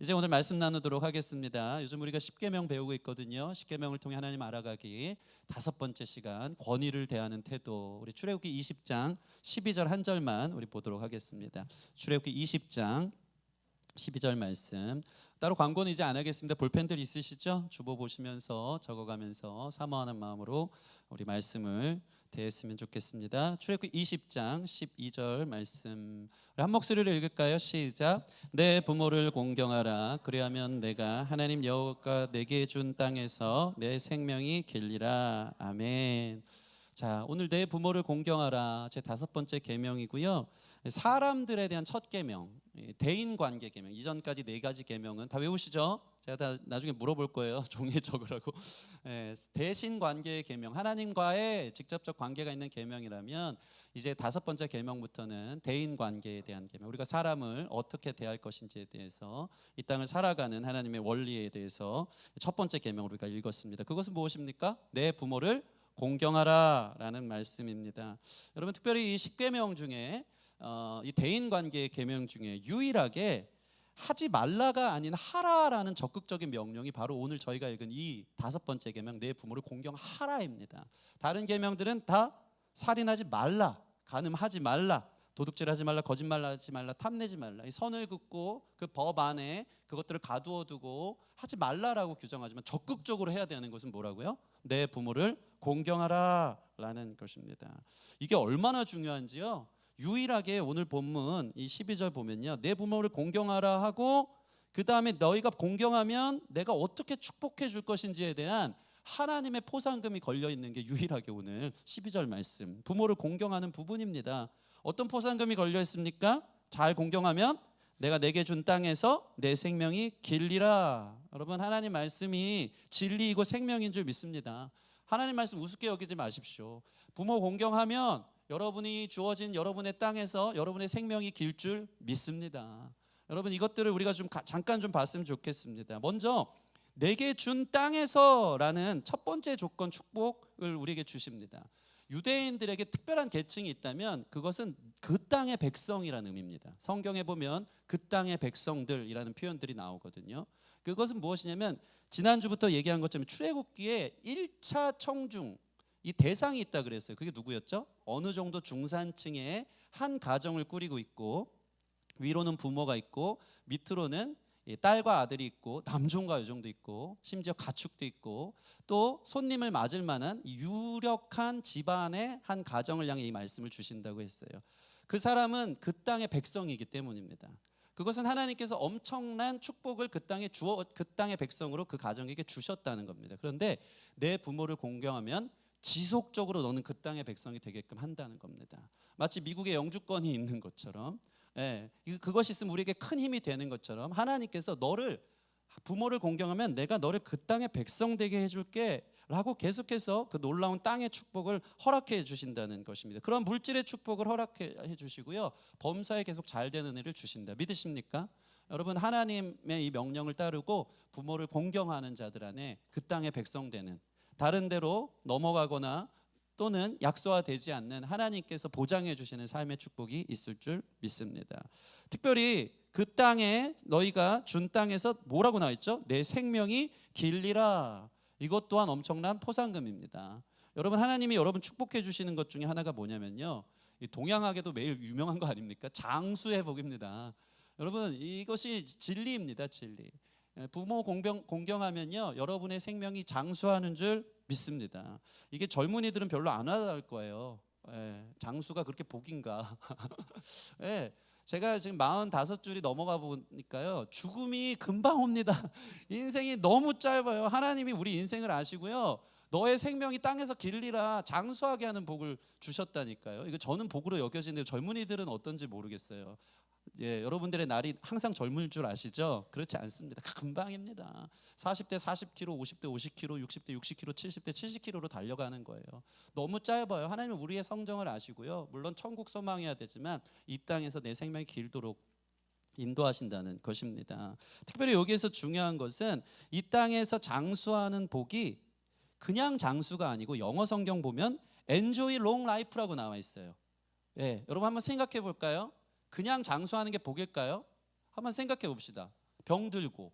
이제 오늘 말씀 나누도록 하겠습니다. 요즘 우리가 십계명 배우고 있거든요. 십계명을 통해 하나님 알아가기 5번째 시간, 권위를 대하는 태도. 우리 출애굽기 20장 12절 한 절만 우리 보도록 하겠습니다. 출애굽기 20장 12절 말씀. 따로 광고는 이제 안 하겠습니다. 볼펜들 있으시죠? 주보 보시면서 적어가면서 사모하는 마음으로 우리 말씀을 대했으면 좋겠습니다. 출애굽기 20장 12절 말씀 한 목소리로 읽을까요? 시작. 내 부모를 공경하라. 그리하면 내가 하나님 여호와가 내게 준 땅에서 내 생명이 길리라. 아멘. 자, 오늘 내 부모를 공경하라. 제 5번째 계명이고요. 사람들에 대한 첫 계명, 대인관계 계명. 이전까지 4가지 계명은 다 외우시죠? 제가 다 나중에 물어볼 거예요. 종이에 적으라고. 대신관계의 계명, 하나님과의 직접적 관계가 있는 계명이라면 이제 5번째 계명부터는 대인관계에 대한 계명. 우리가 사람을 어떻게 대할 것인지에 대해서 이 땅을 살아가는 하나님의 원리에 대해서 첫 번째 계명을 우리가 읽었습니다. 그것은 무엇입니까? 내 부모를 공경하라 라는 말씀입니다. 여러분, 특별히 이 10계명 중에 이 대인관계의 계명 중에 유일하게 하지 말라가 아닌 하라라는 적극적인 명령이 바로 오늘 저희가 읽은 이 5번째 계명, 내 부모를 공경하라입니다. 다른 계명들은 다 살인하지 말라, 간음하지 말라, 도둑질하지 말라, 거짓말하지 말라, 탐내지 말라, 이 선을 긋고 그 법 안에 그것들을 가두어 두고 하지 말라라고 규정하지만 적극적으로 해야 되는 것은 뭐라고요? 내 부모를 공경하라라는 것입니다. 이게 얼마나 중요한지요. 유일하게 오늘 본문 이 12절 보면요, 내 부모를 공경하라 하고 그 다음에 너희가 공경하면 내가 어떻게 축복해 줄 것인지에 대한 하나님의 포상금이 걸려있는 게 유일하게 오늘 12절 말씀, 부모를 공경하는 부분입니다. 어떤 포상금이 걸려있습니까? 잘 공경하면 내가 내게 준 땅에서 내 생명이 길리라. 여러분, 하나님 말씀이 진리이고 생명인 줄 믿습니다. 하나님 말씀 우습게 여기지 마십시오. 부모 공경하면 여러분이 주어진 여러분의 땅에서 여러분의 생명이 길 줄 믿습니다. 여러분, 이것들을 우리가 잠깐 좀 봤으면 좋겠습니다. 먼저 내게 준 땅에서라는 첫 번째 조건, 축복을 우리에게 주십니다. 유대인들에게 특별한 계층이 있다면 그것은 그 땅의 백성이라는 의미입니다. 성경에 보면 그 땅의 백성들이라는 표현들이 나오거든요. 그것은 무엇이냐면 지난주부터 얘기한 것처럼 출애굽기에 1차 청중, 이 대상이 있다 그랬어요. 그게 누구였죠? 어느 정도 중산층의 한 가정을 꾸리고 있고, 위로는 부모가 있고 밑으로는 딸과 아들이 있고 남종과 여종도 있고 심지어 가축도 있고 또 손님을 맞을 만한 유력한 집안의 한 가정을 향해 이 말씀을 주신다고 했어요. 그 사람은 그 땅의 백성이기 때문입니다. 그것은 하나님께서 엄청난 축복을 그 땅의 백성으로 그 가정에게 주셨다는 겁니다. 그런데 내 부모를 공경하면 지속적으로 너는 그 땅의 백성이 되게끔 한다는 겁니다. 마치 미국의 영주권이 있는 것처럼, 그것이 있으면 우리에게 큰 힘이 되는 것처럼 하나님께서 너를, 부모를 공경하면 내가 너를 그 땅의 백성 되게 해줄게 라고 계속해서 그 놀라운 땅의 축복을 허락해 주신다는 것입니다. 그런 물질의 축복을 허락해 주시고요, 범사에 계속 잘 되는 일을 주신다. 믿으십니까? 여러분, 하나님의 이 명령을 따르고 부모를 공경하는 자들 안에 그 땅의 백성 되는, 다른 데로 넘어가거나 또는 약소화되지 않는 하나님께서 보장해 주시는 삶의 축복이 있을 줄 믿습니다. 특별히 그 땅에, 너희가 준 땅에서 뭐라고 나와 있죠? 내 생명이 길리라. 이것 또한 엄청난 포상금입니다. 여러분, 하나님이 여러분 축복해 주시는 것 중에 하나가 뭐냐면요, 이 동양학에도 매일 유명한 거 아닙니까? 장수의 복입니다. 여러분, 이것이 진리입니다. 진리. 부모 공경하면요, 여러분의 생명이 장수하는 줄 믿습니다. 이게 젊은이들은 별로 안 와닿을 거예요. 장수가 그렇게 복인가? 제가 지금 45줄이 넘어가 보니까요, 죽음이 금방 옵니다. 인생이 너무 짧아요. 하나님이 우리 인생을 아시고요, 너의 생명이 땅에서 길리라, 장수하게 하는 복을 주셨다니까요. 이거 저는 복으로 여겨지는데 젊은이들은 어떤지 모르겠어요. 여러분들의 날이 항상 젊을 줄 아시죠? 그렇지 않습니다. 금방입니다. 40대 40km, 50대 50km, 60대 60km, 70대 70km로 달려가는 거예요. 너무 짧아요. 하나님은 우리의 성정을 아시고요, 물론 천국 소망해야 되지만 이 땅에서 내 생명이 길도록 인도하신다는 것입니다. 특별히 여기에서 중요한 것은 이 땅에서 장수하는 복이 그냥 장수가 아니고 영어 성경 보면 Enjoy long life라고 나와 있어요. 여러분 한번 생각해 볼까요? 그냥 장수하는 게 복일까요? 한번 생각해 봅시다. 병들고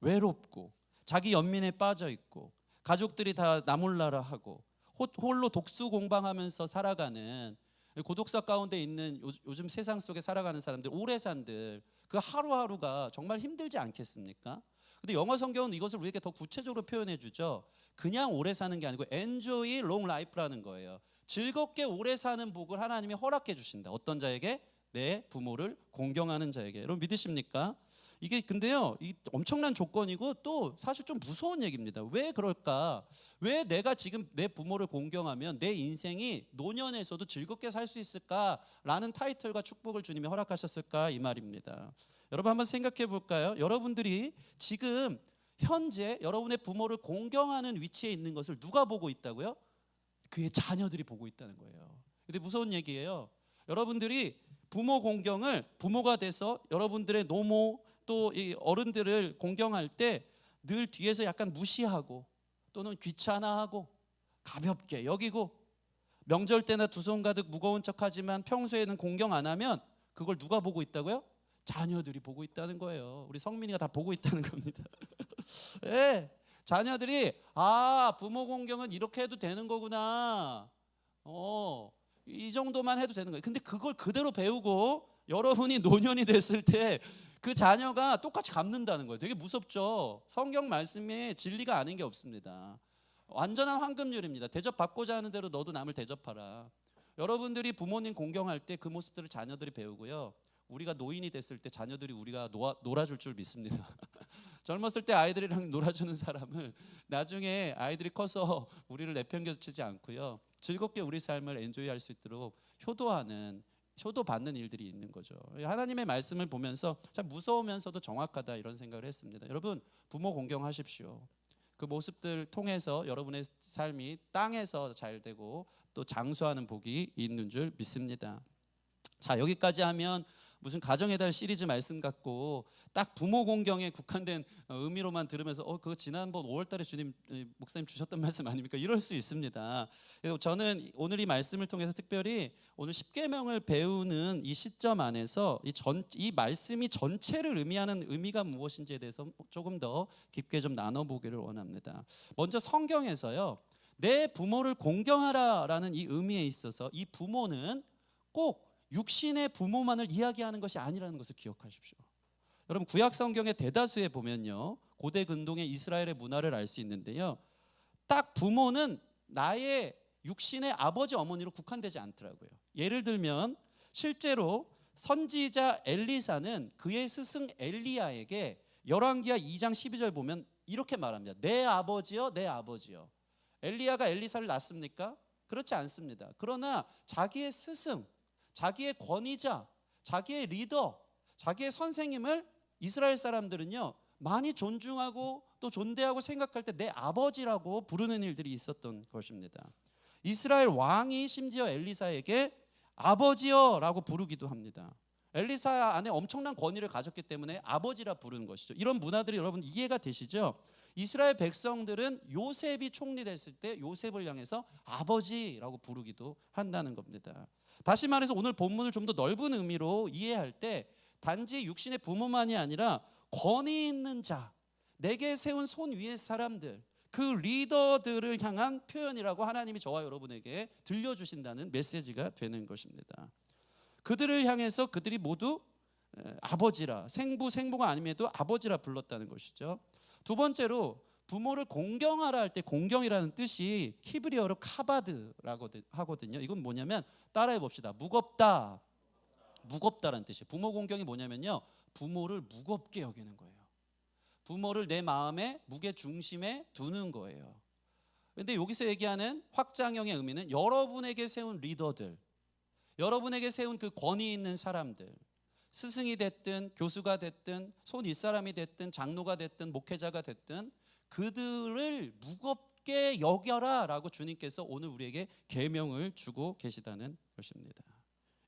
외롭고 자기 연민에 빠져 있고 가족들이 다 나몰라라 하고 홀로 독수공방하면서 살아가는 고독사 가운데 있는 요즘 세상 속에 살아가는 사람들, 오래 산들, 그 하루하루가 정말 힘들지 않겠습니까? 근데 영어 성경은 이것을 우리에게 더 구체적으로 표현해 주죠. 그냥 오래 사는 게 아니고 enjoy long life라는 거예요. 즐겁게 오래 사는 복을 하나님이 허락해 주신다. 어떤 자에게? 내 부모를 공경하는 자에게. 여러분 믿으십니까? 이게 근데요, 이 엄청난 조건이고 또 사실 좀 무서운 얘기입니다. 왜 그럴까? 왜 내가 지금 내 부모를 공경하면 내 인생이 노년에서도 즐겁게 살 수 있을까라는 타이틀과 축복을 주님이 허락하셨을까 이 말입니다. 여러분 한번 생각해 볼까요? 여러분들이 지금 현재 여러분의 부모를 공경하는 위치에 있는 것을 누가 보고 있다고요? 그의 자녀들이 보고 있다는 거예요. 근데 무서운 얘기예요. 여러분들이 부모 공경을, 부모가 돼서 여러분들의 노모 또 이 어른들을 공경할 때 늘 뒤에서 약간 무시하고 또는 귀찮아하고 가볍게 여기고 명절 때나 두 손 가득 무거운 척하지만 평소에는 공경 안 하면 그걸 누가 보고 있다고요? 자녀들이 보고 있다는 거예요. 우리 성민이가 다 보고 있다는 겁니다. 네, 자녀들이 부모 공경은 이렇게 해도 되는 거구나. 이 정도만 해도 되는 거예요. 근데 그걸 그대로 배우고 여러분이 노년이 됐을 때 그 자녀가 똑같이 갚는다는 거예요. 되게 무섭죠. 성경 말씀에 진리가 아닌 게 없습니다. 완전한 황금률입니다. 대접받고자 하는 대로 너도 남을 대접하라. 여러분들이 부모님 공경할 때 그 모습들을 자녀들이 배우고요. 우리가 노인이 됐을 때 자녀들이 우리가 놀아줄 줄 믿습니다. 젊었을 때 아이들이랑 놀아주는 사람을 나중에 아이들이 커서 우리를 내팽겨치지 않고요. 즐겁게 우리 삶을 엔조이할 수 있도록 효도받는 일들이 있는 거죠. 하나님의 말씀을 보면서 참 무서우면서도 정확하다 이런 생각을 했습니다. 여러분 부모 공경하십시오. 그 모습들 통해서 여러분의 삶이 땅에서 잘 되고 또 장수하는 복이 있는 줄 믿습니다. 자, 여기까지 하면 무슨 가정의 달 시리즈 말씀 같고 딱 부모 공경에 국한된 의미로만 들으면서 그거 지난번 5월 달에 주님 목사님 주셨던 말씀 아닙니까? 이럴 수 있습니다. 그래서 저는 오늘 이 말씀을 통해서 특별히 오늘 십계명을 배우는 이 시점 안에서 이 말씀이 전체를 의미하는 의미가 무엇인지에 대해서 조금 더 깊게 좀 나눠보기를 원합니다. 먼저 성경에서요, 내 부모를 공경하라라는 이 의미에 있어서 이 부모는 꼭 육신의 부모만을 이야기하는 것이 아니라는 것을 기억하십시오. 여러분 구약 성경의 대다수에 보면요, 고대 근동의 이스라엘의 문화를 알 수 있는데요, 딱 부모는 나의 육신의 아버지 어머니로 국한되지 않더라고요. 예를 들면 실제로 선지자 엘리사는 그의 스승 엘리야에게 열왕기하 2장 12절 보면 이렇게 말합니다. 내 아버지여 내 아버지여. 엘리야가 엘리사를 낳습니까? 그렇지 않습니다. 그러나 자기의 스승, 자기의 권위자, 자기의 리더, 자기의 선생님을 이스라엘 사람들은요 많이 존중하고 또 존대하고 생각할 때 내 아버지라고 부르는 일들이 있었던 것입니다. 이스라엘 왕이 심지어 엘리사에게 아버지여라고 부르기도 합니다. 엘리사 안에 엄청난 권위를 가졌기 때문에 아버지라 부르는 것이죠. 이런 문화들이 여러분 이해가 되시죠? 이스라엘 백성들은 요셉이 총리됐을 때 요셉을 향해서 아버지라고 부르기도 한다는 겁니다. 다시 말해서 오늘 본문을 좀 더 넓은 의미로 이해할 때 단지 육신의 부모만이 아니라 권위 있는 자, 내게 세운 손 위의 사람들, 그 리더들을 향한 표현이라고 하나님이 저와 여러분에게 들려주신다는 메시지가 되는 것입니다. 그들을 향해서 그들이 모두 아버지라, 생부가 아님에도 아버지라 불렀다는 것이죠. 두 번째로 부모를 공경하라 할 때 공경이라는 뜻이 히브리어로 카바드라고 하거든요. 이건 뭐냐면 따라해 봅시다. 무겁다라는 뜻이에요. 부모 공경이 뭐냐면요, 부모를 무겁게 여기는 거예요. 부모를 내 마음의 무게 중심에 두는 거예요. 그런데 여기서 얘기하는 확장형의 의미는 여러분에게 세운 리더들, 여러분에게 세운 그 권위 있는 사람들, 스승이 됐든 교수가 됐든 손 윗사람이 됐든 장로가 됐든 목회자가 됐든 그들을 무겁게 여겨라 라고 주님께서 오늘 우리에게 계명을 주고 계시다는 것입니다.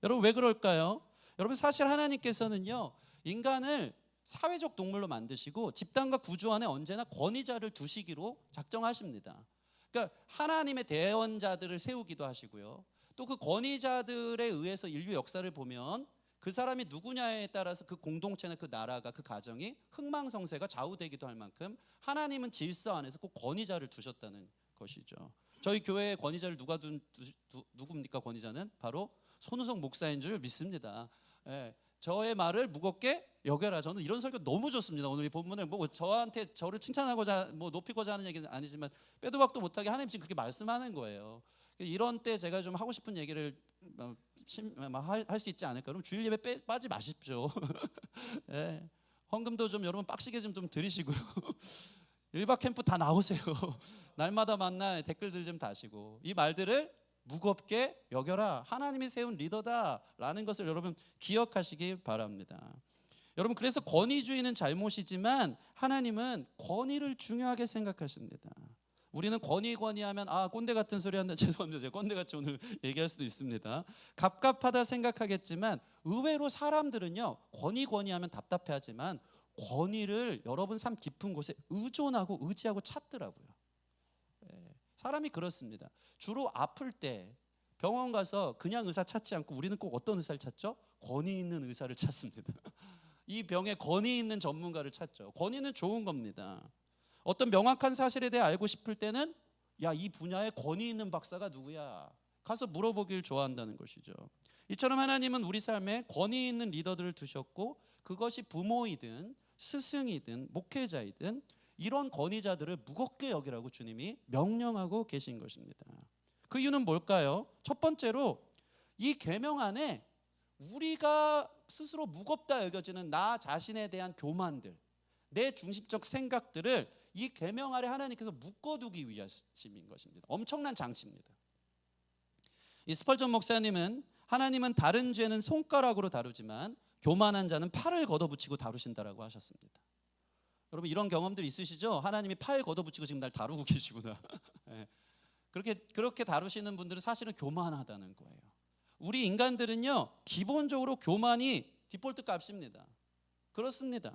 여러분 왜 그럴까요? 여러분 사실 하나님께서는요 인간을 사회적 동물로 만드시고 집단과 구조 안에 언제나 권위자를 두시기로 작정하십니다. 그러니까 하나님의 대언자들을 세우기도 하시고요, 또 그 권위자들에 의해서 인류 역사를 보면 그 사람이 누구냐에 따라서 그 공동체나 그 나라가, 그 가정이 흥망성쇠가 좌우되기도 할 만큼 하나님은 질서 안에서 꼭 권위자를 두셨다는 것이죠. 저희 교회의 권위자를 누굽니까? 권위자는 바로 손우성 목사인 줄 믿습니다. 예, 저의 말을 무겁게 여겨라. 저는 이런 설교 너무 좋습니다. 오늘 이 본문을 뭐 저한테 저를 칭찬하고자 뭐 높이고자 하는 얘기는 아니지만 빼도 박도 못하게 하나님 지금 그렇게 말씀하는 거예요. 이런 때 제가 좀 하고 싶은 얘기를 할 수 있지 않을까? 그럼 주일 예배 빠지 마십시오. 예, 헌금도 좀 여러분 빡시게 좀 드리시고요. 1박 캠프 다 나오세요. 날마다 만나 댓글들 좀 다시고 이 말들을 무겁게 여겨라. 하나님이 세운 리더다라는 것을 여러분 기억하시기 바랍니다. 여러분, 그래서 권위주의는 잘못이지만 하나님은 권위를 중요하게 생각하십니다. 우리는 권위하면 꼰대 같은 소리 한다. 죄송합니다. 제가 꼰대같이 오늘 얘기할 수도 있습니다. 갑갑하다 생각하겠지만 의외로 사람들은요, 권위하면 답답해하지만 권위를 여러분 삶 깊은 곳에 의존하고 의지하고 찾더라고요. 사람이 그렇습니다. 주로 아플 때 병원 가서 그냥 의사 찾지 않고 우리는 꼭 어떤 의사를 찾죠? 권위 있는 의사를 찾습니다. 이 병에 권위 있는 전문가를 찾죠. 권위는 좋은 겁니다. 어떤 명확한 사실에 대해 알고 싶을 때는 이 분야에 권위 있는 박사가 누구야? 가서 물어보길 좋아한다는 것이죠. 이처럼 하나님은 우리 삶에 권위 있는 리더들을 두셨고 그것이 부모이든 스승이든 목회자이든 이런 권위자들을 무겁게 여기라고 주님이 명령하고 계신 것입니다. 그 이유는 뭘까요? 첫 번째로 이 계명 안에 우리가 스스로 무겁다 여겨지는 나 자신에 대한 교만들, 내 중심적 생각들을 이 계명 아래 하나님께서 묶어두기 위하심인 것입니다. 엄청난 장치입니다. 이 스펄전 목사님은 하나님은 다른 죄는 손가락으로 다루지만 교만한 자는 팔을 걷어붙이고 다루신다라고 하셨습니다. 여러분 이런 경험들 있으시죠? 하나님이 팔 걷어붙이고 지금 날 다루고 계시구나. 네. 그렇게 다루시는 분들은 사실은 교만하다는 거예요. 우리 인간들은요 기본적으로 교만이 디폴트 값입니다. 그렇습니다.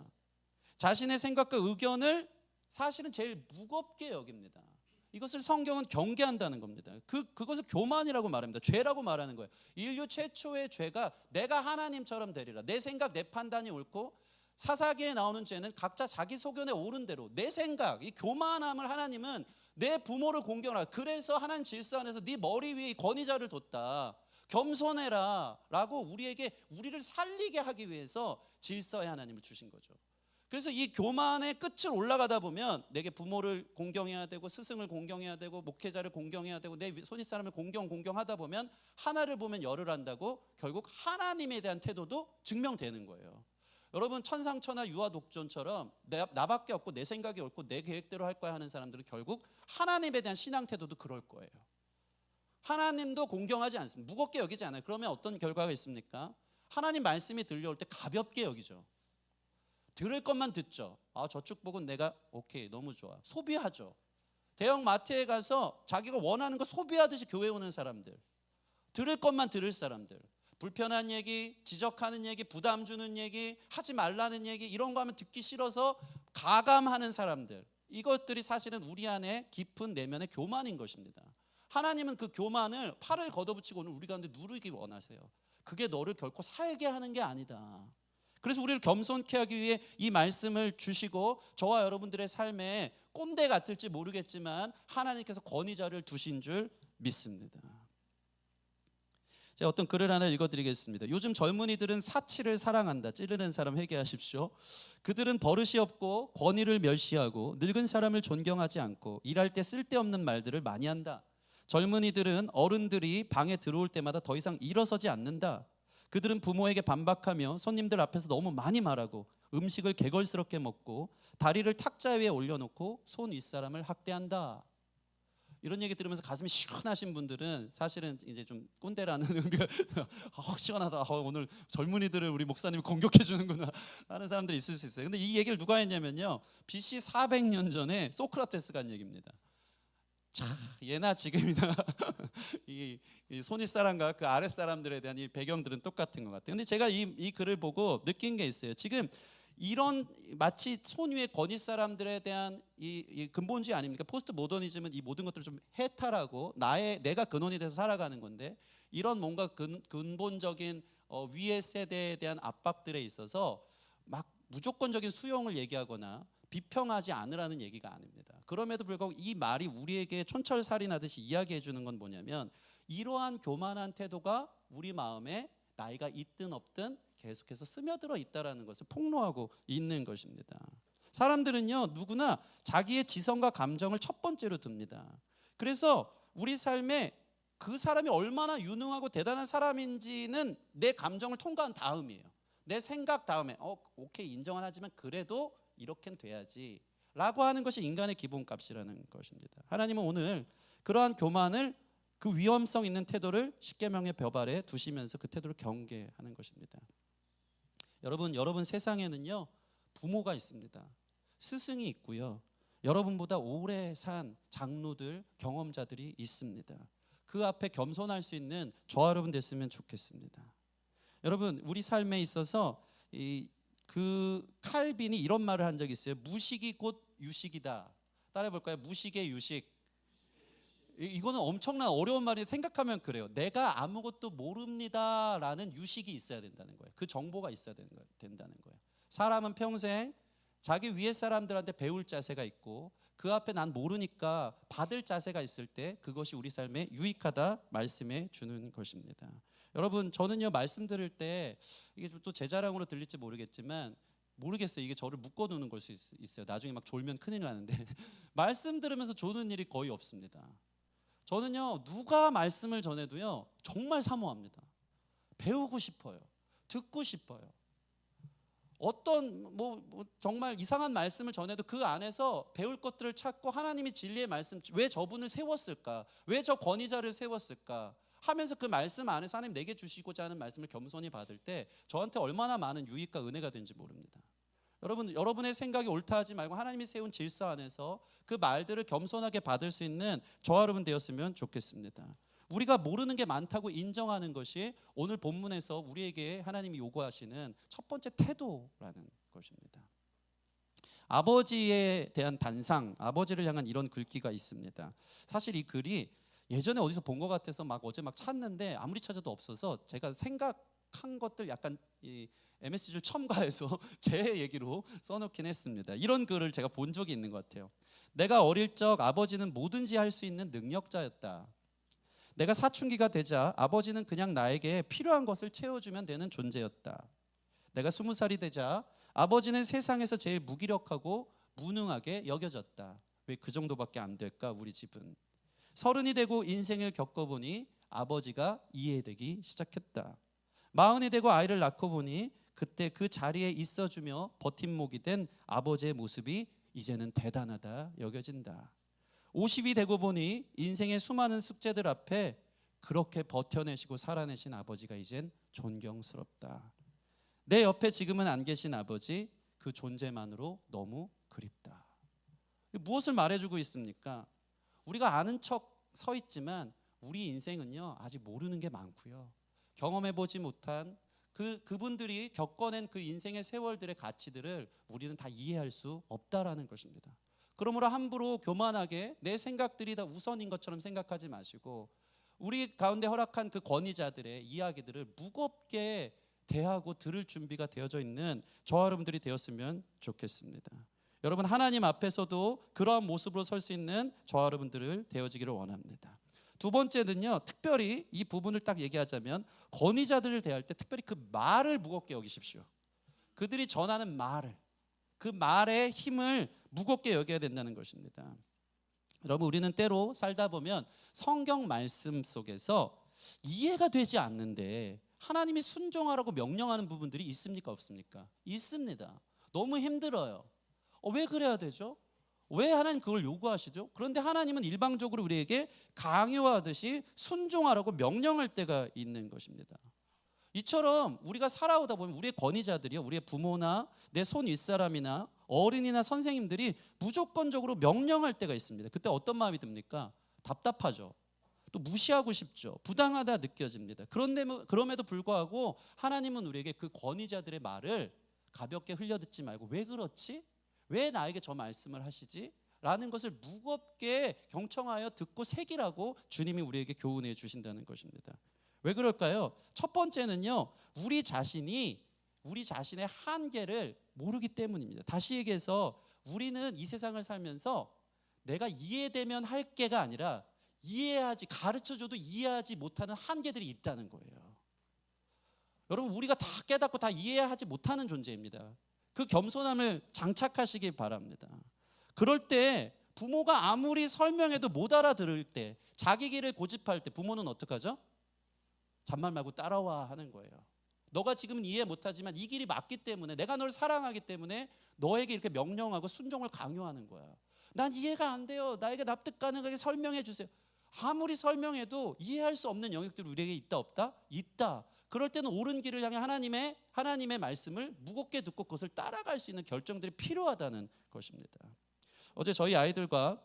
자신의 생각과 의견을 사실은 제일 무겁게 여깁니다. 이것을 성경은 경계한다는 겁니다. 그것을 교만이라고 말합니다. 죄라고 말하는 거예요. 인류 최초의 죄가 내가 하나님처럼 되리라. 내 생각, 내 판단이 옳고 사사기에 나오는 죄는 각자 자기 소견에 옳은 대로 내 생각, 이 교만함을 하나님은 내 부모를 공경하라. 그래서 하나님 질서 안에서 네 머리 위에 권위자를 뒀다. 겸손해라 라고 우리를 살리게 하기 위해서 질서의 하나님을 주신 거죠. 그래서 이 교만의 끝을 올라가다 보면 내게 부모를 공경해야 되고 스승을 공경해야 되고 목회자를 공경해야 되고 내 손윗사람을 공경하다 보면 하나를 보면 열을 한다고 결국 하나님에 대한 태도도 증명되는 거예요. 여러분 천상천하 유아독존처럼 나밖에 없고 내 생각이 옳고 내 계획대로 할 거야 하는 사람들은 결국 하나님에 대한 신앙 태도도 그럴 거예요. 하나님도 공경하지 않습니다. 무겁게 여기지 않아요. 그러면 어떤 결과가 있습니까? 하나님 말씀이 들려올 때 가볍게 여기죠. 들을 것만 듣죠. 저축 복은 내가 오케이 너무 좋아. 소비하죠. 대형 마트에 가서 자기가 원하는 거 소비하듯이 교회 오는 사람들, 들을 것만 들을 사람들, 불편한 얘기, 지적하는 얘기, 부담 주는 얘기, 하지 말라는 얘기 이런 거 하면 듣기 싫어서 가감하는 사람들, 이것들이 사실은 우리 안에 깊은 내면의 교만인 것입니다. 하나님은 그 교만을 팔을 걷어붙이고 오늘 우리 가운데 누르기 원하세요. 그게 너를 결코 살게 하는 게 아니다. 그래서 우리를 겸손케 하기 위해 이 말씀을 주시고 저와 여러분들의 삶에 꼰대 같을지 모르겠지만 하나님께서 권위자를 두신 줄 믿습니다. 제가 어떤 글을 하나 읽어드리겠습니다. 요즘 젊은이들은 사치를 사랑한다. 찌르는 사람 회개하십시오. 그들은 버릇이 없고 권위를 멸시하고 늙은 사람을 존경하지 않고 일할 때 쓸데없는 말들을 많이 한다. 젊은이들은 어른들이 방에 들어올 때마다 더 이상 일어서지 않는다. 그들은 부모에게 반박하며 손님들 앞에서 너무 많이 말하고 음식을 개걸스럽게 먹고 다리를 탁자 위에 올려놓고 손 윗사람을 학대한다. 이런 얘기 들으면서 가슴이 시원하신 분들은 사실은 이제 좀 꼰대라는 의미가 시원하다. 오늘 젊은이들을 우리 목사님이 공격해 주는구나 하는 사람들이 있을 수 있어요. 근데 이 얘기를 누가 했냐면요, BC 400년 전에 소크라테스가 한 얘기입니다. 자, 예나 지금이나 이 손윗사람과 그 아랫사람들에 대한 이 배경들은 똑같은 것 같아요. 근데 제가 이 글을 보고 느낀 게 있어요. 지금 이런 마치 손 위에 권위 사람들에 대한 이 근본주의 아닙니까? 포스트 모더니즘은 이 모든 것들을 좀 해탈하고 내가 근원이 돼서 살아가는 건데, 이런 뭔가 근본적인 위의 세대에 대한 압박들에 있어서 막 무조건적인 수용을 얘기하거나 비평하지 않으라는 얘기가 아닙니다. 그럼에도 불구하고 이 말이 우리에게 촌철살인하듯이 이야기해 주는 건 뭐냐면, 이러한 교만한 태도가 우리 마음에 나이가 있든 없든 계속해서 스며들어 있다라는 것을 폭로하고 있는 것입니다. 사람들은요, 누구나 자기의 지성과 감정을 첫 번째로 둡니다. 그래서 우리 삶에 그 사람이 얼마나 유능하고 대단한 사람인지는 내 감정을 통과한 다음이에요. 내 생각 다음에 오케이 인정은 하지만 그래도 이렇게는 돼야지 라고 하는 것이 인간의 기본값이라는 것입니다. 하나님은 오늘 그러한 교만을, 그 위험성 있는 태도를 십계명의 벽 아래 두시면서 그 태도를 경계하는 것입니다. 여러분 세상에는요, 부모가 있습니다. 스승이 있고요, 여러분보다 오래 산 장로들, 경험자들이 있습니다. 그 앞에 겸손할 수 있는 저와 여러분 됐으면 좋겠습니다. 여러분, 우리 삶에 있어서 그 칼빈이 이런 말을 한 적이 있어요. 무식이 곧 유식이다. 따라해 볼까요? 무식의 유식. 이거는 엄청난 어려운 말이, 생각하면 그래요. 내가 아무것도 모릅니다라는 유식이 있어야 된다는 거예요. 그 정보가 있어야 된다는 거예요. 사람은 평생 자기 위에 사람들한테 배울 자세가 있고, 그 앞에 난 모르니까 받을 자세가 있을 때 그것이 우리 삶에 유익하다 말씀해 주는 것입니다. 여러분, 저는요, 말씀 들을 때 이게 또 제 자랑으로 들릴지 모르겠지만, 모르겠어요. 이게 저를 묶어두는 걸 수 있어요. 나중에 막 졸면 큰일 나는데 말씀 들으면서 조는 일이 거의 없습니다. 저는요, 누가 말씀을 전해도요, 정말 사모합니다. 배우고 싶어요. 듣고 싶어요. 어떤 정말 이상한 말씀을 전해도 그 안에서 배울 것들을 찾고, 하나님이 진리의 말씀, 왜 저분을 세웠을까, 왜 저 권위자를 세웠을까 하면서 그 말씀 안에서 하나님 내게 주시고자 하는 말씀을 겸손히 받을 때 저한테 얼마나 많은 유익과 은혜가 되는지 모릅니다. 여러분의 생각이 옳다 하지 말고 하나님이 세운 질서 안에서 그 말들을 겸손하게 받을 수 있는 저와 여러분 되었으면 좋겠습니다. 우리가 모르는 게 많다고 인정하는 것이 오늘 본문에서 우리에게 하나님이 요구하시는 첫 번째 태도라는 것입니다. 아버지에 대한 단상, 아버지를 향한 이런 글귀가 있습니다. 사실 이 글이 예전에 어디서 본 것 같아서 어제 찾는데 아무리 찾아도 없어서, 제가 생각한 것들 약간 MSG를 첨가해서 제 얘기로 써놓긴 했습니다. 이런 글을 제가 본 적이 있는 것 같아요. 내가 어릴 적 아버지는 뭐든지 할 수 있는 능력자였다. 내가 사춘기가 되자 아버지는 그냥 나에게 필요한 것을 채워주면 되는 존재였다. 내가 20살이 되자 아버지는 세상에서 제일 무기력하고 무능하게 여겨졌다. 왜 그 정도밖에 안 될까 우리 집은. 30이 되고 인생을 겪어보니 아버지가 이해되기 시작했다. 40이 되고 아이를 낳고 보니 그때 그 자리에 있어주며 버팀목이 된 아버지의 모습이 이제는 대단하다 여겨진다. 50이 되고 보니 인생의 수많은 숙제들 앞에 그렇게 버텨내시고 살아내신 아버지가 이젠 존경스럽다. 내 옆에 지금은 안 계신 아버지, 그 존재만으로 너무 그립다. 무엇을 말해주고 있습니까? 우리가 아는 척 서 있지만 우리 인생은요, 아직 모르는 게 많고요, 경험해보지 못한 그분들이 겪어낸 그 인생의 세월들의 가치들을 우리는 다 이해할 수 없다라는 것입니다. 그러므로 함부로 교만하게 내 생각들이 다 우선인 것처럼 생각하지 마시고, 우리 가운데 허락한 그 권위자들의 이야기들을 무겁게 대하고 들을 준비가 되어져 있는 저와 여러분들이 되었으면 좋겠습니다. 여러분, 하나님 앞에서도 그러한 모습으로 설 수 있는 저와 여러분들을 되어지기를 원합니다. 두 번째는요, 특별히 이 부분을 딱 얘기하자면, 권위자들을 대할 때 특별히 그 말을 무겁게 여기십시오. 그들이 전하는 말을, 그 말의 힘을 무겁게 여겨야 된다는 것입니다. 여러분, 우리는 때로 살다 보면 성경 말씀 속에서 이해가 되지 않는데 하나님이 순종하라고 명령하는 부분들이 있습니까, 없습니까? 있습니다. 너무 힘들어요. 왜 그래야 되죠? 왜 하나님 그걸 요구하시죠? 그런데 하나님은 일방적으로 우리에게 강요하듯이 순종하라고 명령할 때가 있는 것입니다. 이처럼 우리가 살아오다 보면 우리의 권위자들이요, 우리의 부모나 내 손 윗사람이나 어른이나 선생님들이 무조건적으로 명령할 때가 있습니다. 그때 어떤 마음이 듭니까? 답답하죠. 또 무시하고 싶죠. 부당하다 느껴집니다. 그럼에도 불구하고 하나님은 우리에게 그 권위자들의 말을 가볍게 흘려듣지 말고, 왜 그렇지? 왜 나에게 저 말씀을 하시지? 라는 것을 무겁게 경청하여 듣고 새기라고 주님이 우리에게 교훈해 주신다는 것입니다. 왜 그럴까요? 첫 번째는요, 우리 자신의 한계를 모르기 때문입니다. 다시 얘기해서 우리는 이 세상을 살면서 내가 이해되면 할 게가 아니라 가르쳐줘도 이해하지 못하는 한계들이 있다는 거예요. 여러분, 우리가 다 깨닫고 다 이해하지 못하는 존재입니다. 그 겸손함을 장착하시기 바랍니다. 그럴 때 부모가 아무리 설명해도 못 알아들을 때, 자기 길을 고집할 때 부모는 어떡하죠? 잔말 말고 따라와 하는 거예요. 너가 지금은 이해 못하지만 이 길이 맞기 때문에, 내가 널 사랑하기 때문에 너에게 이렇게 명령하고 순종을 강요하는 거야. 난 이해가 안 돼요. 나에게 납득 가능하게 설명해 주세요. 아무리 설명해도 이해할 수 없는 영역들이 우리에게 있다 없다? 있다. 그럴 때는 옳은 길을 향해 하나님의 말씀을 무겁게 듣고 그것을 따라갈 수 있는 결정들이 필요하다는 것입니다. 어제 저희 아이들과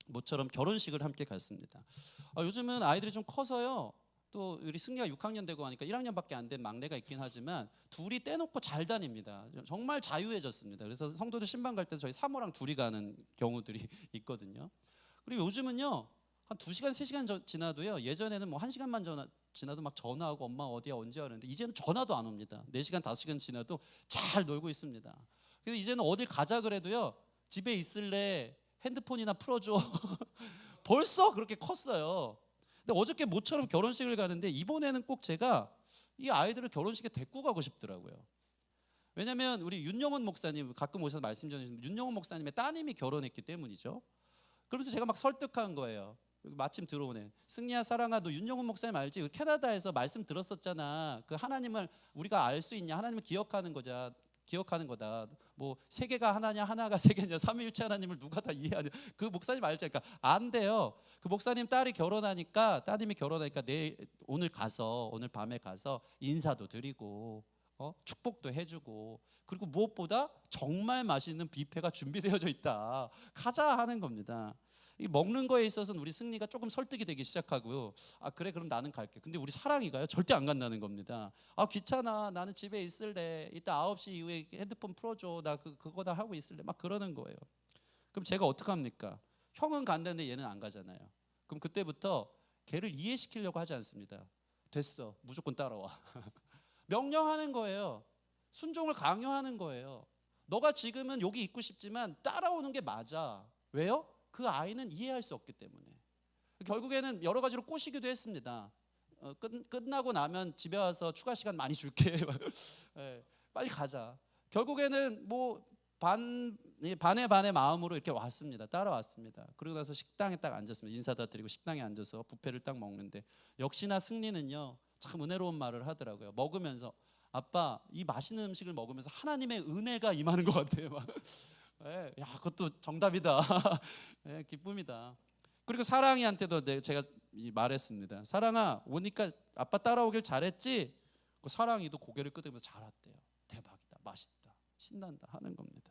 모처럼 결혼식을 함께 갔습니다. 요즘은 아이들이 좀 커서요, 또 우리 승리가 6학년 되고 하니까 1학년밖에 안 된 막내가 있긴 하지만 둘이 떼놓고 잘 다닙니다. 정말 자유해졌습니다. 그래서 성도들 신방 갈 때 저희 사모랑 둘이 가는 경우들이 있거든요. 그리고 요즘은요, 한 2시간 3시간 지나도요, 예전에는 뭐 1시간만 지나도 막 전화하고 엄마 어디야 언제 하는데, 이제는 전화도 안 옵니다. 4시간 5시간 지나도 잘 놀고 있습니다. 그래서 이제는 어딜 가자 그래도요, 집에 있을래, 핸드폰이나 풀어줘. 벌써 그렇게 컸어요. 근데 어저께 모처럼 결혼식을 가는데 이번에는 꼭 제가 이 아이들을 결혼식에 데리고 가고 싶더라고요. 왜냐하면 우리 윤영원 목사님, 가끔 오셔서 말씀 전해주시는 윤영원 목사님의 따님이 결혼했기 때문이죠. 그러면서 제가 막 설득한 거예요. 마침 들어오네. 승리야, 사랑아, 너 윤영훈 목사님 알지? 캐나다에서 말씀 들었었잖아. 그 하나님을 우리가 알 수 있냐? 하나님을 기억하는 거다. 뭐 세계가 하나냐, 하나가 세계냐, 삼위일체 하나님을 누가 다 이해하냐? 그 목사님 알지? 그러니까 안 돼요. 그 목사님 따님이 결혼하니까 오늘 밤에 가서 인사도 드리고 축복도 해주고, 그리고 무엇보다 정말 맛있는 뷔페가 준비되어져 있다. 가자 하는 겁니다. 이 먹는 거에 있어서는 우리 승리가 조금 설득이 되기 시작하고요. 그래, 그럼 나는 갈게. 근데 우리 사랑이가요, 절대 안 간다는 겁니다. 귀찮아, 나는 집에 있을래. 이따 9시 이후에 핸드폰 풀어줘. 나 그거 다 하고 있을래. 막 그러는 거예요. 그럼 제가 어떡합니까? 형은 간다는데 얘는 안 가잖아요. 그럼 그때부터 걔를 이해시키려고 하지 않습니다. 됐어, 무조건 따라와. 명령하는 거예요. 순종을 강요하는 거예요. 너가 지금은 여기 있고 싶지만 따라오는 게 맞아. 왜요? 그 아이는 이해할 수 없기 때문에. 결국에는 여러 가지로 꼬시기도 했습니다. 끝나고 나면 집에 와서 추가 시간 많이 줄게. 네, 빨리 가자. 결국에는 뭐 반의 마음으로 이렇게 왔습니다. 따라왔습니다. 그리고 나서 식당에 딱 앉았습니다. 인사 다 드리고 식당에 앉아서 뷔페를 딱 먹는데, 역시나 승리는요, 참 은혜로운 말을 하더라고요. 먹으면서, 아빠, 이 맛있는 음식을 먹으면서 하나님의 은혜가 임하는 것 같아요. 네, 야, 그것도 정답이다. 네, 기쁨이다. 그리고 사랑이한테도 제가 말했습니다. 사랑아, 오니까 아빠 따라오길 잘했지? 그 사랑이도 고개를 끄덕이면서 잘했대요. 대박이다, 맛있다, 신난다 하는 겁니다.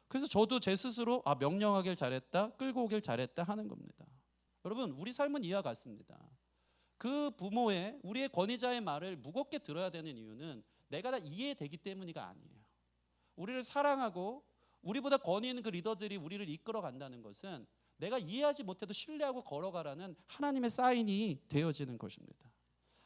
그래서 저도 제 스스로 명령하길 잘했다, 끌고 오길 잘했다 하는 겁니다. 여러분, 우리 삶은 이와 같습니다. 그 부모의, 우리의 권위자의 말을 무겁게 들어야 되는 이유는 내가 다 이해되기 때문이가 아니에요. 우리를 사랑하고 우리보다 권위 있는 그 리더들이 우리를 이끌어 간다는 것은 내가 이해하지 못해도 신뢰하고 걸어가라는 하나님의 사인이 되어지는 것입니다.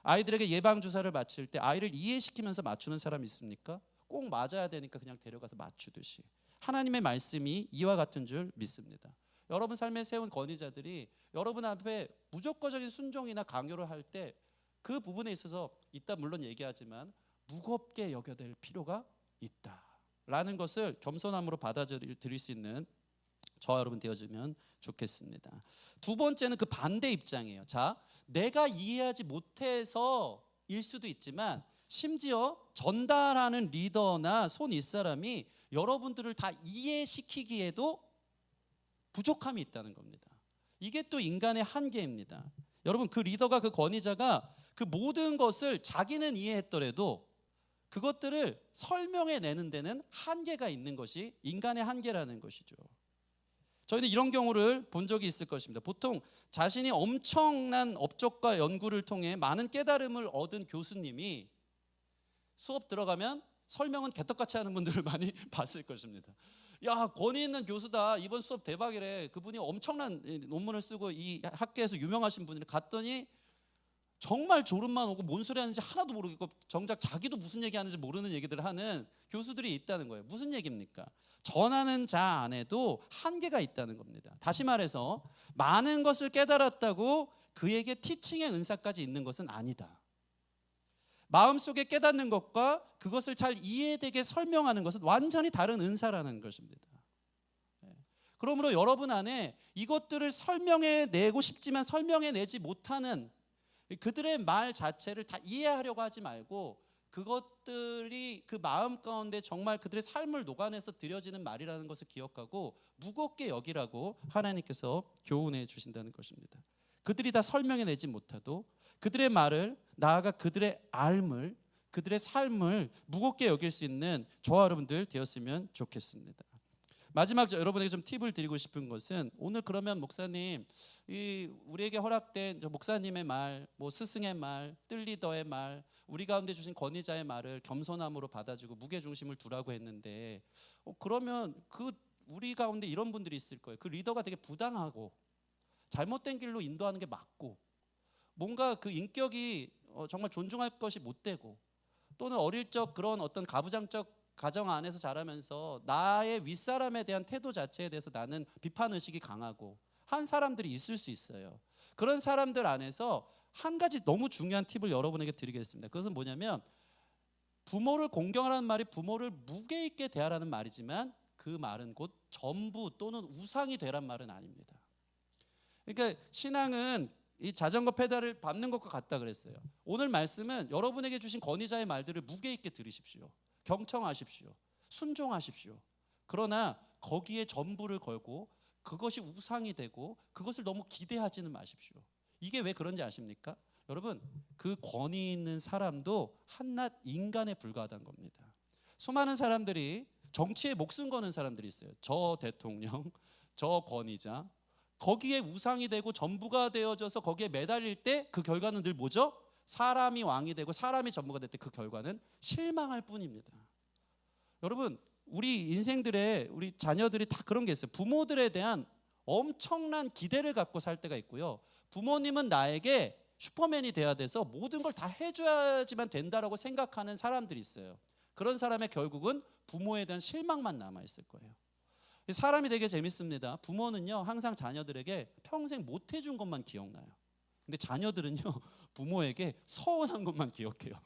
아이들에게 예방주사를 맞힐 때 아이를 이해시키면서 맞추는 사람 있습니까? 꼭 맞아야 되니까 그냥 데려가서 맞추듯이. 하나님의 말씀이 이와 같은 줄 믿습니다. 여러분 삶에 세운 권위자들이 여러분 앞에 무조건적인 순종이나 강요를 할 때 그 부분에 있어서 이따 물론 얘기하지만 무겁게 여겨야 될 필요가 있다라는 것을 겸손함으로 받아들일 수 있는 저와 여러분 되어주면 좋겠습니다. 두 번째는 그 반대 입장이에요. 자, 내가 이해하지 못해서일 수도 있지만 심지어 전달하는 리더나 손 윗사람이 여러분들을 다 이해시키기에도 부족함이 있다는 겁니다. 이게 또 인간의 한계입니다. 여러분, 그 리더가, 그 권위자가 그 모든 것을 자기는 이해했더라도 그것들을 설명해내는 데는 한계가 있는 것이 인간의 한계라는 것이죠. 저희는 이런 경우를 본 적이 있을 것입니다. 보통 자신이 엄청난 업적과 연구를 통해 많은 깨달음을 얻은 교수님이 수업 들어가면 설명은 개떡같이 하는 분들을 많이 봤을 것입니다. 야, 권위 있는 교수다, 이번 수업 대박이래. 그분이 엄청난 논문을 쓰고 이 학계에서 유명하신 분이 갔더니 정말 졸음만 오고 뭔 소리 하는지 하나도 모르겠고 정작 자기도 무슨 얘기하는지 모르는 얘기들을 하는 교수들이 있다는 거예요. 무슨 얘기입니까? 전하는 자 안에도 한계가 있다는 겁니다. 다시 말해서 많은 것을 깨달았다고 그에게 티칭의 은사까지 있는 것은 아니다. 마음속에 깨닫는 것과 그것을 잘 이해되게 설명하는 것은 완전히 다른 은사라는 것입니다. 그러므로 여러분 안에 이것들을 설명해내고 싶지만 설명해내지 못하는 그들의 말 자체를 다 이해하려고 하지 말고 그것들이 그 마음 가운데 정말 그들의 삶을 녹아내서 드려지는 말이라는 것을 기억하고 무겁게 여기라고 하나님께서 교훈해 주신다는 것입니다. 그들이 다 설명해내지 못해도 그들의 말을, 나아가 그들의 삶을, 그들의 삶을 무겁게 여길 수 있는 저와 여러분들 되었으면 좋겠습니다. 마지막 여러분에게 좀 팁을 드리고 싶은 것은, 오늘 그러면 목사님, 우리에게 허락된 목사님의 말, 스승의 말, 뜰리더의 말, 우리 가운데 주신 권위자의 말을 겸손함으로 받아주고 무게 중심을 두라고 했는데, 그러면 우리 가운데 이런 분들이 있을 거예요. 그 리더가 되게 부당하고 잘못된 길로 인도하는 게 맞고, 뭔가 그 인격이 정말 존중할 것이 못 되고, 또는 어릴 적 그런 어떤 가부장적 가정 안에서 자라면서 나의 윗사람에 대한 태도 자체에 대해서 나는 비판의식이 강하고 한 사람들이 있을 수 있어요. 그런 사람들 안에서 한 가지 너무 중요한 팁을 여러분에게 드리겠습니다. 그것은 뭐냐면, 부모를 공경하라는 말이 부모를 무게 있게 대하라는 말이지만 그 말은 곧 전부 또는 우상이 되란 말은 아닙니다. 그러니까 신앙은 이 자전거 페달을 밟는 것과 같다 그랬어요. 오늘 말씀은 여러분에게 주신 권위자의 말들을 무게 있게 들으십시오. 경청하십시오. 순종하십시오. 그러나 거기에 전부를 걸고 그것이 우상이 되고 그것을 너무 기대하지는 마십시오. 이게 왜 그런지 아십니까? 여러분, 그 권위 있는 사람도 한낱 인간에 불과하다는 겁니다. 수많은 사람들이 정치에 목숨 거는 사람들이 있어요. 저 대통령, 저 권위자, 거기에 우상이 되고 전부가 되어져서 거기에 매달릴 때 그 결과는 늘 뭐죠? 사람이 왕이 되고 사람이 전부가 될 때 그 결과는 실망할 뿐입니다. 여러분, 우리 인생들의 우리 자녀들이 다 그런 게 있어요. 부모들에 대한 엄청난 기대를 갖고 살 때가 있고요. 부모님은 나에게 슈퍼맨이 돼야 돼서 모든 걸 다 해줘야지만 된다라고 생각하는 사람들이 있어요. 그런 사람의 결국은 부모에 대한 실망만 남아있을 거예요. 사람이 되게 재밌습니다. 부모는요, 항상 자녀들에게 평생 못 해준 것만 기억나요. 근데 자녀들은요, 부모에게 서운한 것만 기억해요.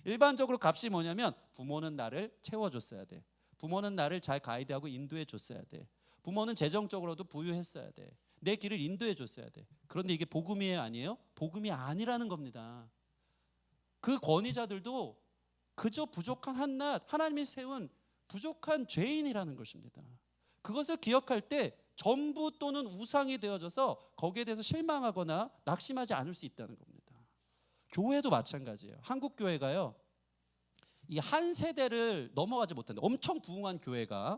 일반적으로 값이 뭐냐면, 부모는 나를 채워줬어야 돼. 부모는 나를 잘 가이드하고 인도해 줬어야 돼. 부모는 재정적으로도 부유했어야 돼. 내 길을 인도해 줬어야 돼. 그런데 이게 복음이에요, 아니에요? 복음이 아니라는 겁니다. 그 권위자들도 그저 부족한 한낱 하나님이 세운 부족한 죄인이라는 것입니다. 그것을 기억할 때 전부 또는 우상이 되어져서 거기에 대해서 실망하거나 낙심하지 않을 수 있다는 겁니다. 교회도 마찬가지예요. 한국 교회가요, 이 한 세대를 넘어가지 못한다. 엄청 부흥한 교회가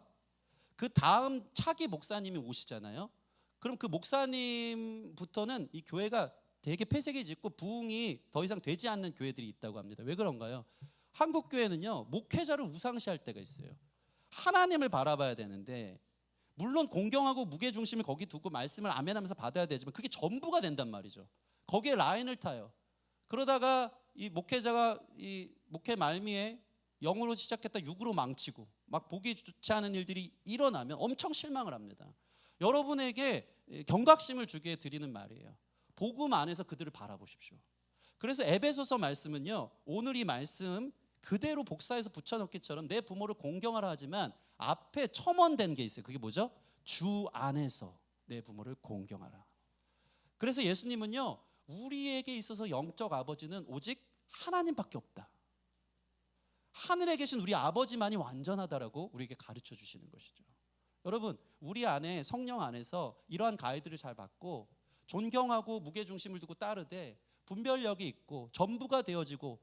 그 다음 차기 목사님이 오시잖아요. 그럼 그 목사님부터는 이 교회가 되게 폐쇄기 짙고 부흥이 더 이상 되지 않는 교회들이 있다고 합니다. 왜 그런가요? 한국 교회는요, 목회자를 우상시할 때가 있어요. 하나님을 바라봐야 되는데, 물론 공경하고 무게중심을 거기 두고 말씀을 아멘하면서 받아야 되지만 그게 전부가 된단 말이죠. 거기에 라인을 타요. 그러다가 이 목회자가 이 목회 말미에 영으로 시작했다 육으로 망치고 막 보기 좋지 않은 일들이 일어나면 엄청 실망을 합니다. 여러분에게 경각심을 주게 드리는 말이에요. 복음 안에서 그들을 바라보십시오. 그래서 에베소서 말씀은요, 오늘 이 말씀 그대로 복사해서 붙여넣기처럼 내 부모를 공경하라 하지만 앞에 첨언된 게 있어요. 그게 뭐죠? 주 안에서 내 부모를 공경하라. 그래서 예수님은요, 우리에게 있어서 영적 아버지는 오직 하나님밖에 없다. 하늘에 계신 우리 아버지만이 완전하다라고 우리에게 가르쳐 주시는 것이죠. 여러분, 우리 안에 성령 안에서 이러한 가이드를 잘 받고 존경하고 무게중심을 두고 따르되 분별력이 있고 전부가 되어지고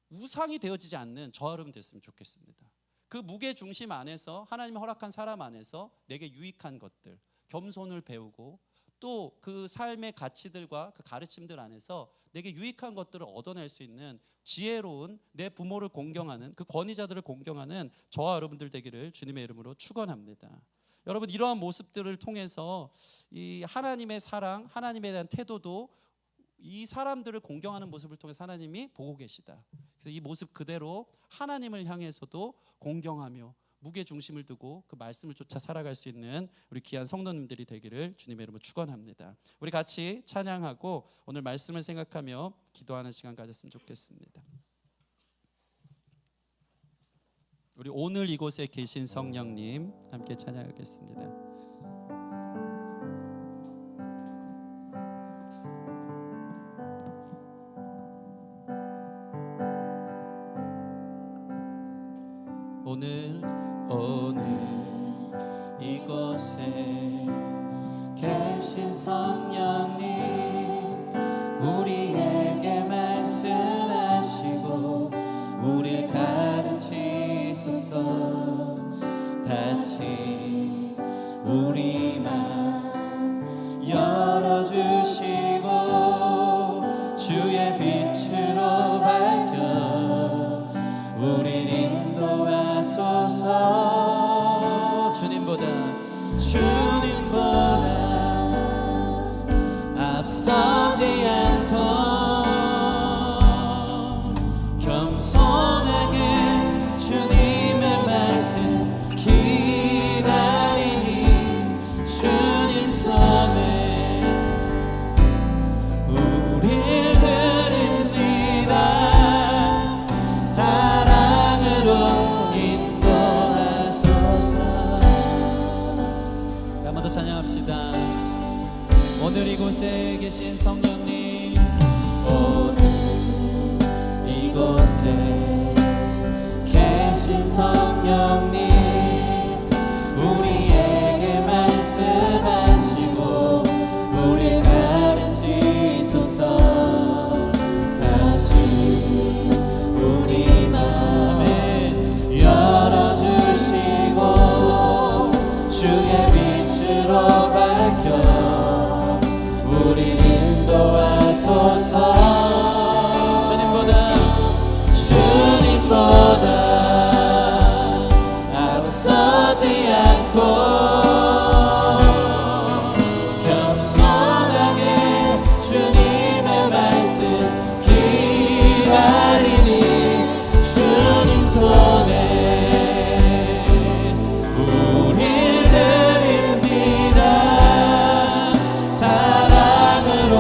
우상이 되어지지 않는 저와 여러분 됐으면 좋겠습니다. 그 무게중심 안에서 하나님이 허락한 사람 안에서 내게 유익한 것들, 겸손을 배우고 또 그 삶의 가치들과 그 가르침들 안에서 내게 유익한 것들을 얻어낼 수 있는 지혜로운 내 부모를 공경하는 그 권위자들을 공경하는 저와 여러분들 되기를 주님의 이름으로 축원합니다. 여러분, 이러한 모습들을 통해서 이 하나님의 사랑, 하나님에 대한 태도도 이 사람들을 공경하는 모습을 통해서 하나님이 보고 계시다. 그래서 이 모습 그대로 하나님을 향해서도 공경하며 무게 중심을 두고 그 말씀을 쫓아 살아갈 수 있는 우리 귀한 성도님들이 되기를 주님의 이름으로 축원합니다. 우리 같이 찬양하고 오늘 말씀을 생각하며 기도하는 시간 가졌으면 좋겠습니다. 우리 오늘 이곳에 계신 성령님 함께 찬양하겠습니다. 오늘 이곳에 계신 성령님 우리에게 말씀하시고 우릴 가르치소서. 다시 우리 맘 열어주시고 주의 빛으로 밝혀 우릴 인도하소서. 주님보다 앞서지 않고 겸손하게 주님의 말씀 기다리니 주님 손에 우릴 드립니다. 사랑으로 인도하소서. 한 번 더 찬양합시다. 오늘 이곳에 계신 성령님 오늘 이곳에 계신 성령님 우리에게 말씀하시고 우리 가르치소서. 다시 우리 맘 열어주시고 주의 빛으로 밝혀 우리를 인도하소서. 주님보다 앞서지 않고 겸손하게 주님의 말씀 기다리니 주님 손에 우릴 드립니다. 사랑으로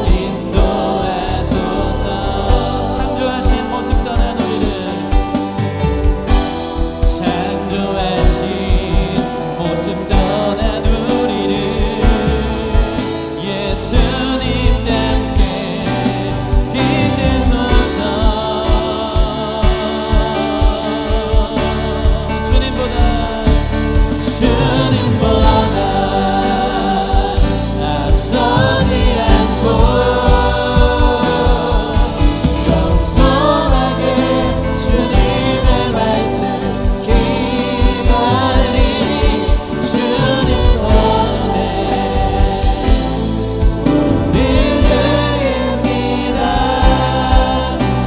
인도하소서. 창조하신 모습 떠난 우리를 창조하신 모습 떠난 우리를 예수님답게 빚으소서. 주님보다 앞서지 않고 겸손하게 주님의 말씀 기다리니 주님 손에 우릴 드립니다.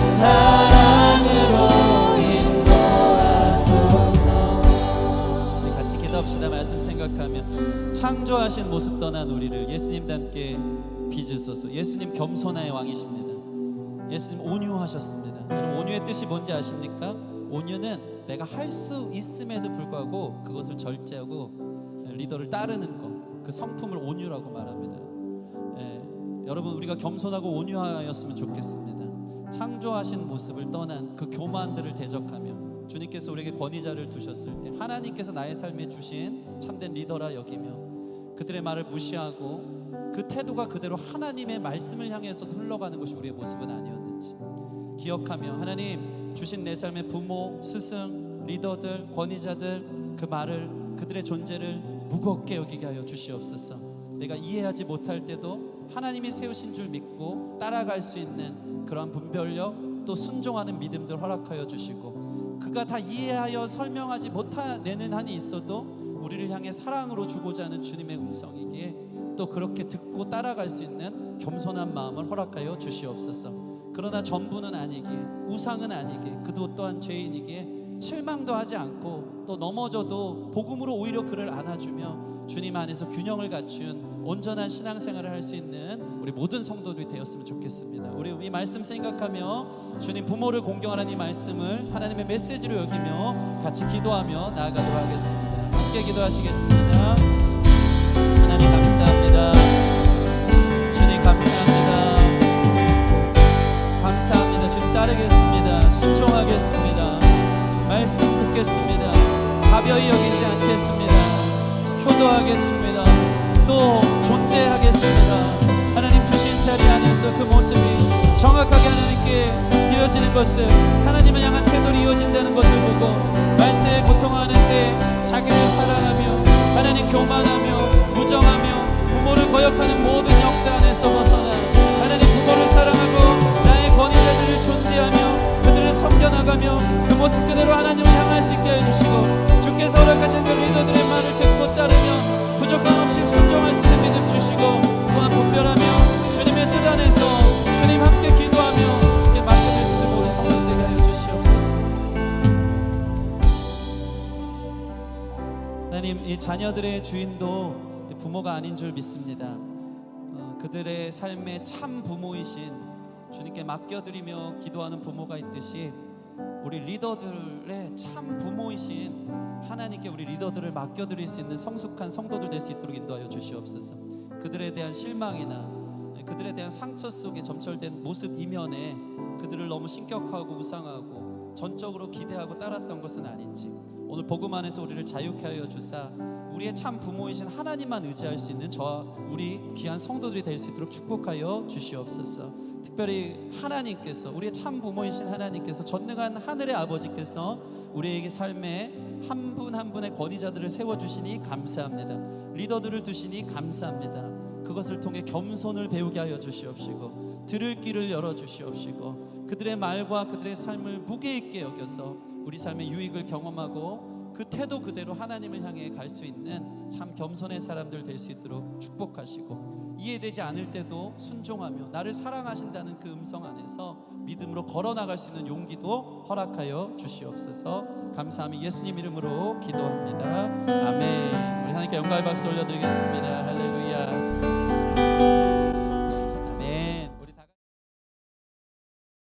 사랑으로 인도하소서. 우리 같이 기도합시다. 말씀 생각하며 창조하신 모습 떠난 우리를 예수님과 함께 빚으소서. 예수님 겸손의 왕이십니다. 예수님 온유하셨습니다. 여러분 온유의 뜻이 뭔지 아십니까? 온유는 내가 할 수 있음에도 불구하고 그것을 절제하고 리더를 따르는 것, 그 성품을 온유라고 말합니다. 여러분 우리가 겸손하고 온유하였으면 좋겠습니다. 창조하신 모습을 떠난 그 교만들을 대적하며 주님께서 우리에게 권위자를 두셨을 때 하나님께서 나의 삶에 주신 참된 리더라 여기며 그들의 말을 무시하고 그 태도가 그대로 하나님의 말씀을 향해서 흘러가는 것이 우리의 모습은 아니었는지 기억하며 하나님 주신 내 삶의 부모, 스승, 리더들, 권위자들 그 말을 그들의 존재를 무겁게 여기게 하여 주시옵소서. 내가 이해하지 못할 때도 하나님이 세우신 줄 믿고 따라갈 수 있는 그러한 분별력 또 순종하는 믿음들 허락하여 주시고 그가 다 이해하여 설명하지 못하는 한이 있어도 우리를 향해 사랑으로 주고자 하는 주님의 음성이기에 또 그렇게 듣고 따라갈 수 있는 겸손한 마음을 허락하여 주시옵소서. 그러나 전부는 아니기에 우상은 아니기에 그도 또한 죄인이기에 실망도 하지 않고 또 넘어져도 복음으로 오히려 그를 안아주며 주님 안에서 균형을 갖춘 온전한 신앙생활을 할 수 있는 우리 모든 성도들이 되었으면 좋겠습니다. 우리 이 말씀 생각하며 주님 부모를 공경하라는 이 말씀을 하나님의 메시지로 여기며 같이 기도하며 나아가도록 하겠습니다. 함께 기도하시겠습니다. 하나님 감사합니다. 주님 감사합니다. 감사합니다. 주님 따르겠습니다. 순종하겠습니다. 말씀 듣겠습니다. 가벼이 여기지 않겠습니다. 효도하겠습니다. 또 존대하겠습니다. 하나님 주신 자리 안에서 그 모습이 정확하게 하나님께 드려지는 것을, 하나님을 향한 태도로 이어진다는 것을 보고 말세에 고통하는 때 자기를 사랑하며 하나님 교만하며 무정하며 부모를 거역하는 모든 역사 안에서 벗어나 하나님 부모를 사랑하고 나의 권위자들을 존대하며 그들을 섬겨나가며 그 모습 그대로 하나님을 향할 수 있게 해주시고 주께서 허락하신 그 리더들의 말을 듣고 따르며 부족함 없이 순종할 수 있는 믿음 주시고 또한 분별하며 주님의 뜻 안에서 주님 함께 기도하며 주께 맡겨질 수 있는 모든 성도들 되게 하여 주시옵소서. 하나님, 이 자녀들의 주인도 부모가 아닌 줄 믿습니다. 그들의 삶의 참 부모이신 주님께 맡겨드리며 기도하는 부모가 있듯이 우리 리더들의 참 부모이신 하나님께 우리 리더들을 맡겨드릴 수 있는 성숙한 성도들 될 수 있도록 인도하여 주시옵소서. 그들에 대한 실망이나 그들에 대한 상처 속에 점철된 모습 이면에 그들을 너무 신격하고 우상하고 전적으로 기대하고 따랐던 것은 아닌지 오늘 복음 안에서 우리를 자유케 하여 주사 우리의 참 부모이신 하나님만 의지할 수 있는 저와 우리 귀한 성도들이 될 수 있도록 축복하여 주시옵소서. 특별히 하나님께서, 우리의 참 부모이신 하나님께서, 전능한 하늘의 아버지께서 우리에게 삶에 한 분 한 분의 권위자들을 세워주시니 감사합니다. 리더들을 두시니 감사합니다. 그것을 통해 겸손을 배우게 하여 주시옵시고 들을 길을 열어주시옵시고 그들의 말과 그들의 삶을 무게 있게 여겨서 우리 삶의 유익을 경험하고 그 태도 그대로 하나님을 향해 갈 수 있는 참 겸손의 사람들 될 수 있도록 축복하시고 이해되지 않을 때도 순종하며 나를 사랑하신다는 그 음성 안에서 믿음으로 걸어나갈 수 있는 용기도 허락하여 주시옵소서. 감사함이 예수님 이름으로 기도합니다. 아멘. 우리 하나님께 영광의 박수 올려드리겠습니다.